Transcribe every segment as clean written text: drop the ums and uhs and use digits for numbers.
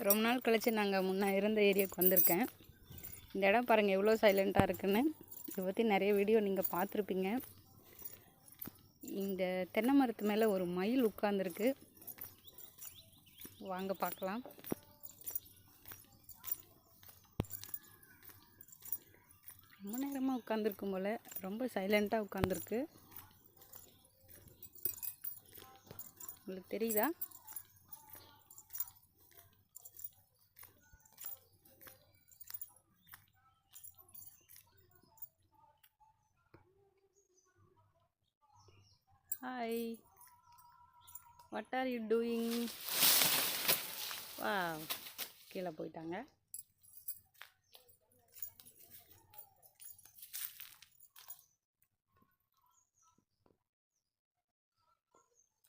ரொம்ப நாள் கழித்து நாங்கள் முன்னே இருந்த ஏரியாவுக்கு வந்திருக்கேன். இந்த இடம் பாருங்கள் எவ்வளோ சைலண்ட்டாக இருக்குன்னு. இதை பற்றி நிறைய வீடியோ நீங்கள் பார்த்துருப்பீங்க. இந்த தென்னை மரத்து மேலே ஒரு மயில் உட்காந்துருக்கு. வாங்க பார்க்கலாம். ரொம்ப நேரமாக உட்காந்துருக்கும் போல், ரொம்ப சைலண்ட்டாக உட்காந்துருக்கு. உங்களுக்கு தெரியுதா? Hi, what are you doing? வா, கீழே போயிட்டாங்க.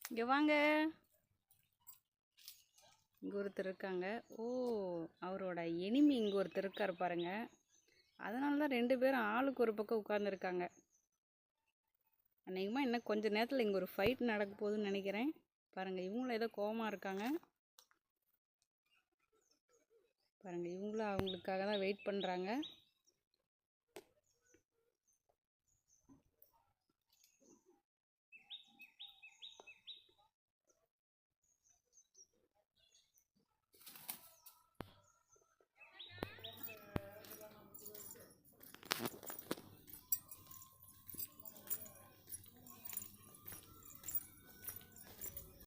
இங்கே வாங்க. இங்கே ஒருத்தர் இருக்காங்க. ஓ, அவரோட எனிமி இங்கே ஒருத்தர் இருக்கார் பாருங்க. அதனால தான் 2 பேரும் ஆளுக்கு ஒரு பக்கம் உட்காந்துருக்காங்க. அநேகமாக இன்னும் கொஞ்சம் நேரத்தில் இங்கே ஒரு ஃபைட் நடக்க போகுதுன்னு நினைக்கிறேன். பாருங்கள், இவங்களும் ஏதோ கோவமாக இருக்காங்க. பாருங்கள், இவங்களும் அவங்களுக்காக தான் வெயிட் பண்ணுறாங்க.